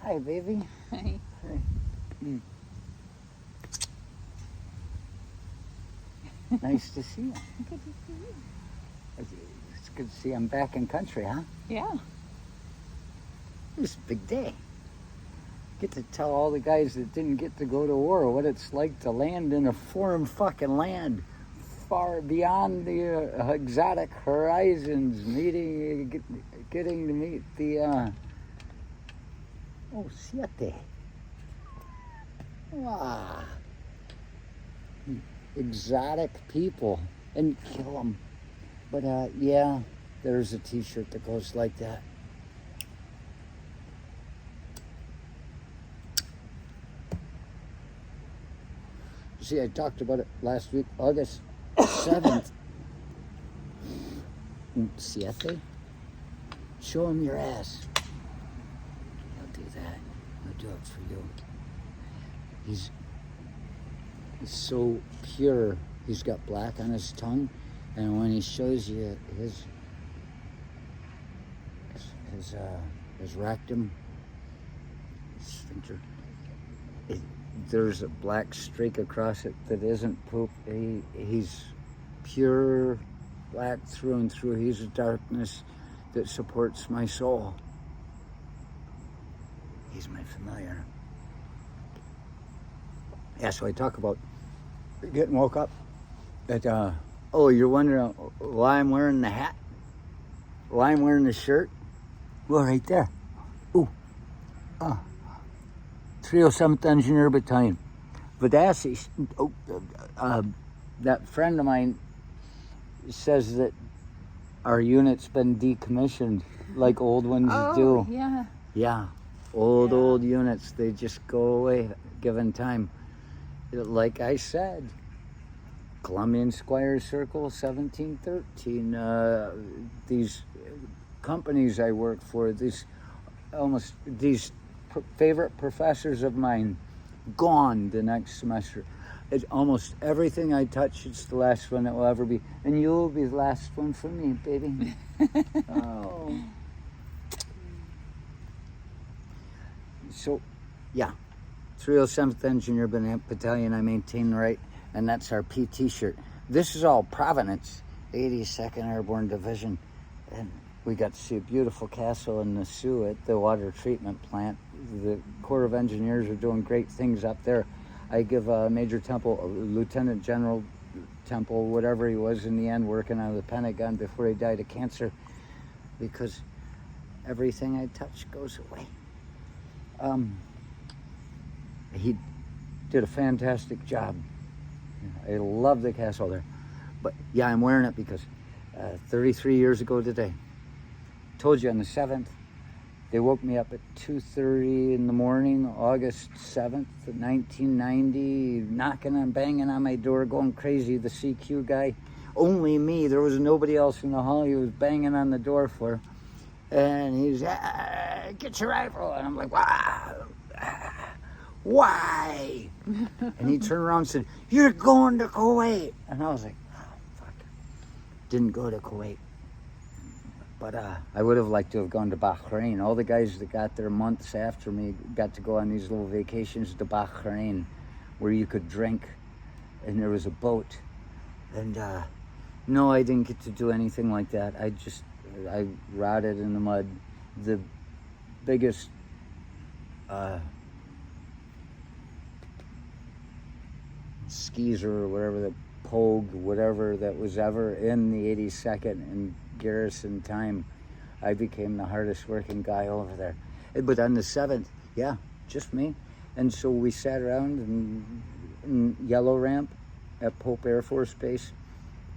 Hi, baby. Hi. Hi. Mm. Nice to see you. Good to see you. It's good to see you. I'm back in country, huh? Yeah. This is a big day. Get to tell all the guys that didn't get to go to war what it's like to land in a foreign fucking land, far beyond the exotic horizons, getting to meet the siete. Wow. Exotic people and kill them. But yeah, there's a t-shirt that goes like that. See, I talked about it last week, August 7th. Siete? Show him your ass. I'll do that. I'll do it for you. He's so pure. He's got black on his tongue, and when he shows you his rectum, his sphincter, there's a black streak across it that isn't poop. He's pure black through and through. He's a darkness that supports my soul. He's my familiar. Yeah, so I talk about getting woke up. That you're wondering why I'm wearing the hat? Why I'm wearing the shirt? Well, right there. 307th Engineer Battalion. Vadasi, that friend of mine says that our unit's been decommissioned like old ones do. Yeah. Yeah, old units, they just go away given time. Like I said, Columbian Squire Circle, 1713. These companies I work for, these favorite professors of mine, gone the next semester. It's almost everything I touch, it's the last one it will ever be. And you'll be the last one for me, baby. Oh. So, yeah. 307th Engineer Battalion I maintain right, and that's our PT shirt. This is all Providence, 82nd Airborne Division, and we got to see a beautiful castle in the Sioux at the water treatment plant. The Corps of Engineers are doing great things up there. I give Major Temple, Lieutenant General Temple, whatever he was in the end, working out of the Pentagon before he died of cancer, because everything I touch goes away. He did a fantastic job. I love the castle there. But yeah, I'm wearing it because 33 years ago today, told you on the 7th, they woke me up at 2:30 in the morning, August 7th, 1990, knocking and banging on my door, going crazy, the CQ guy. Only me, there was nobody else in the hall he was banging on the door for. And he's, get your rifle. And I'm like, wow. Why? And he turned around and said, you're going to Kuwait. And I was like, oh, fuck. Didn't go to Kuwait. But I would have liked to have gone to Bahrain. All the guys that got there months after me got to go on these little vacations to Bahrain where you could drink and there was a boat. And no, I didn't get to do anything like that. I rotted in the mud. The biggest skeezer or whatever, the pogue, whatever that was ever in the 82nd and garrison time, I became the hardest working guy over there. But on the 7th, yeah, just me. And so we sat around in Yellow Ramp at Pope Air Force Base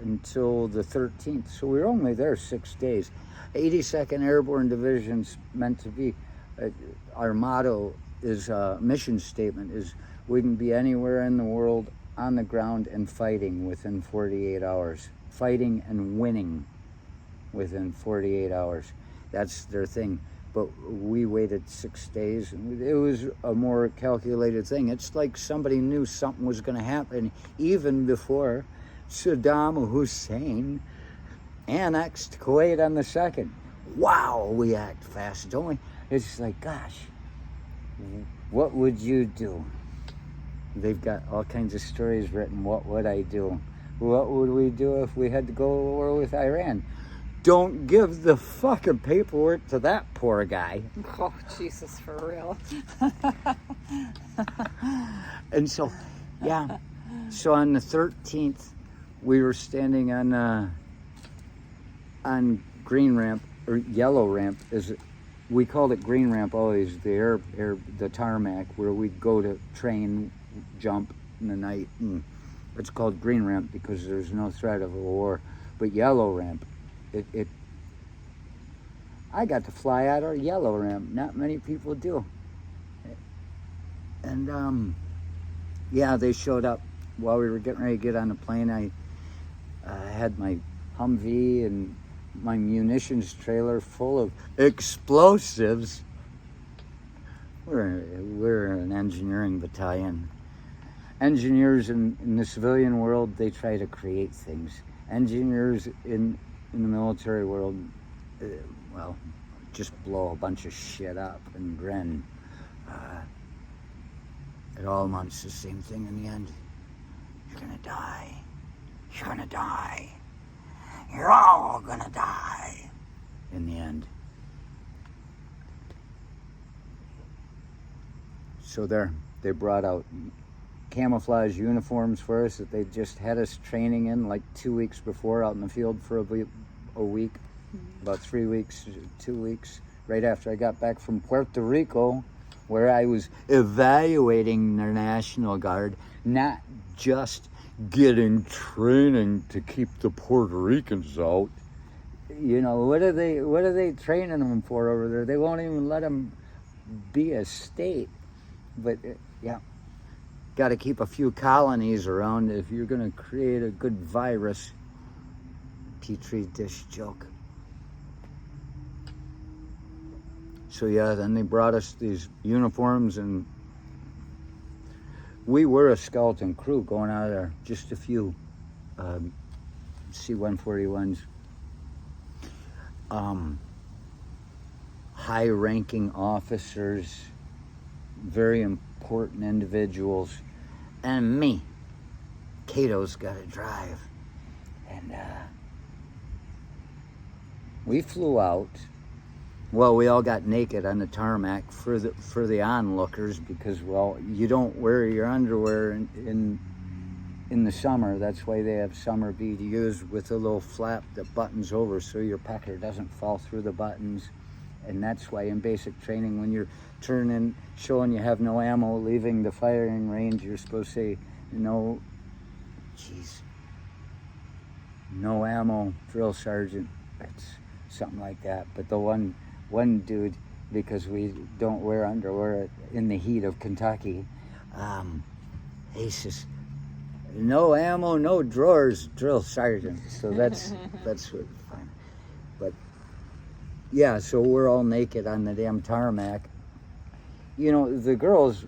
until the 13th. So we were only there 6 days. 82nd Airborne Division's meant to be, our motto is, mission statement is, we can be anywhere in the world on the ground and fighting within 48 hours. Fighting and winning within 48 hours. That's their thing. But we waited 6 days. It was a more calculated thing. It's like somebody knew something was going to happen even before Saddam Hussein annexed Kuwait on the 2nd. Wow, we act fast, don't we? It's like, gosh, What would you do? They've got all kinds of stories written. What would I do? What would we do if we had to go to war with Iran? Don't give the fucking paperwork to that poor guy. Oh, Jesus, for real. And so, yeah. So on the 13th, we were standing on green ramp, or yellow ramp, we called it green ramp always, the tarmac, where we'd go to train, jump in the night. And it's called green ramp because there's no threat of a war. But yellow ramp, I got to fly out our yellow ramp. Not many people do. And yeah, they showed up while we were getting ready to get on the plane. I had my Humvee and my munitions trailer full of explosives. We're an engineering battalion. Engineers in the civilian world, they try to create things. Engineers in the military world, well, just blow a bunch of shit up and grin. It all amounts to the same thing in the end. You're gonna die. You're gonna die. You're all gonna die in the end. So they brought out camouflage uniforms for us that they just had us training in like 2 weeks before, out in the field for a week, about 3 weeks, 2 weeks, right after I got back from Puerto Rico, where I was evaluating the National Guard, not just getting training to keep the Puerto Ricans out. You know, what are they training them for over there? They won't even let them be a state. But yeah, got to keep a few colonies around if you're going to create a good virus. Petri dish joke. So yeah, then they brought us these uniforms, and we were a skeleton crew going out of there, just a few C-141s. High-ranking officers, very important individuals, and me. Cato's got to drive. And we flew out. Well, we all got naked on the tarmac for the onlookers because, well, you don't wear your underwear in the summer. That's why they have summer BDUs with a little flap that buttons over so your pecker doesn't fall through the buttons. And that's why in basic training, when you're turning, showing you have no ammo, leaving the firing range, you're supposed to say, no ammo, drill sergeant. It's something like that. But the one dude, because we don't wear underwear in the heat of Kentucky, he says, no ammo, no drawers, drill sergeant. So that's fine. But yeah, so we're all naked on the damn tarmac. You know, the girls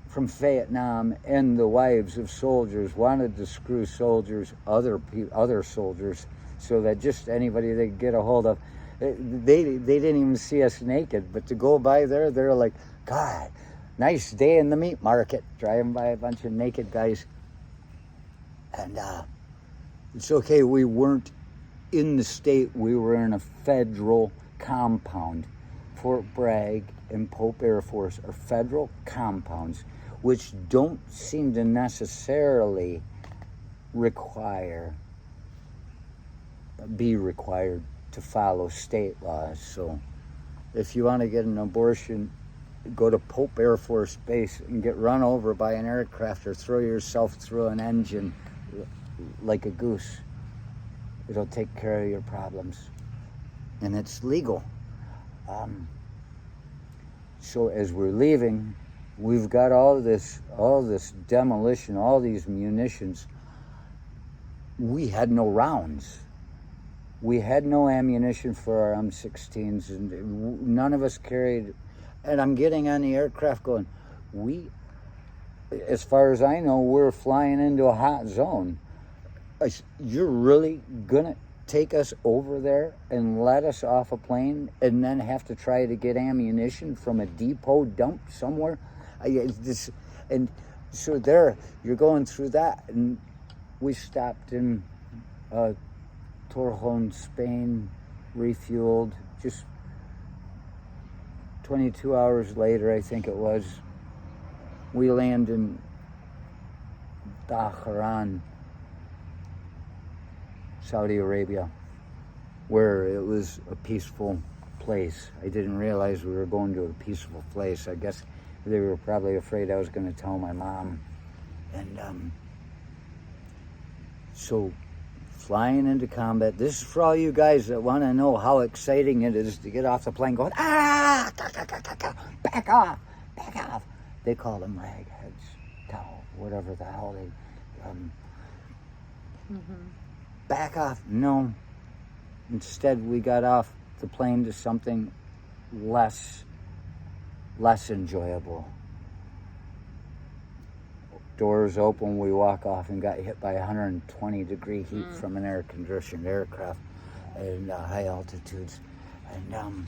from Vietnam and the wives of soldiers wanted to screw soldiers, other soldiers, so that just anybody they could get a hold of. They didn't even see us naked, but to go by there, they're like, God, nice day in the meat market, driving by a bunch of naked guys. And it's okay, we weren't in the state, we were in a federal compound. Fort Bragg and Pope Air Force are federal compounds, which don't seem to necessarily be required to follow state laws. So if you want to get an abortion, go to Pope Air Force Base and get run over by an aircraft or throw yourself through an engine like a goose. It'll take care of your problems. And it's legal. So as we're leaving, we've got all this demolition, all these munitions. We had no rounds. We had no ammunition for our M16s, and none of us carried. And I'm getting on the aircraft going, as far as I know, we're flying into a hot zone. You're really gonna take us over there and let us off a plane and then have to try to get ammunition from a depot dump somewhere. And so there, you're going through that. And we stopped in Torrejon, Spain, refueled. Just 22 hours later, I think it was, we land in Dhahran, Saudi Arabia, where it was a peaceful place. I didn't realize we were going to a peaceful place. I guess they were probably afraid I was going to tell my mom. And so flying into combat, this is for all you guys that want to know how exciting it is to get off the plane going, back off. They call them ragheads, whatever the hell they, back off. No. Instead, we got off the plane to something less enjoyable. Doors open, we walk off and got hit by 120 degree heat from an air-conditioned aircraft at high altitudes. And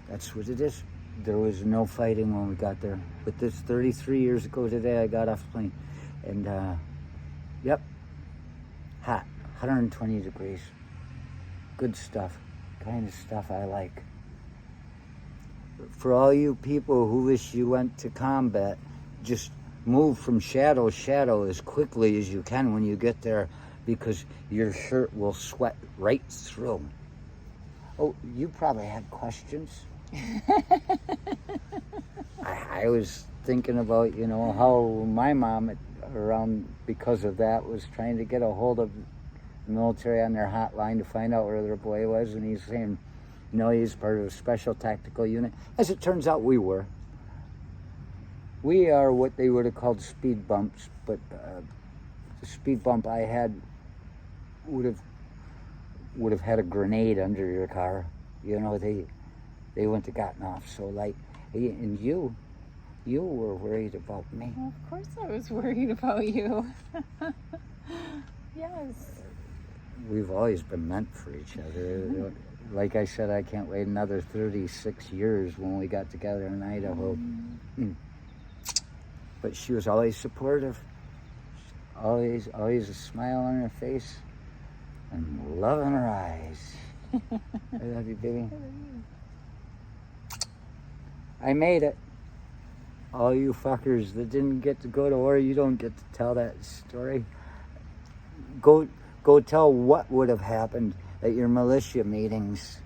that's what it is. There was no fighting when we got there. But this 33 years ago today, I got off the plane. And, yep, hot, 120 degrees. Good stuff, kind of stuff I like. For all you people who wish you went to combat, just move from shadow to shadow as quickly as you can when you get there, because your shirt will sweat right through. Oh, you probably had questions. I was thinking about, how my mom because of that was trying to get a hold of the military on their hotline to find out where their boy was, and he's saying, he's part of a special tactical unit. As it turns out, we were. We are what they would have called speed bumps, but the speed bump I had would have had a grenade under your car. They wouldn't have gotten off so light. And you were worried about me. Well, of course I was worried about you. Yes. We've always been meant for each other. Like I said, I can't wait another 36 years when we got together in Idaho. But she was always supportive. Always a smile on her face and love in her eyes. I love you, baby. I made it. All you fuckers that didn't get to go to war, you don't get to tell that story. Go tell what would have happened at your militia meetings.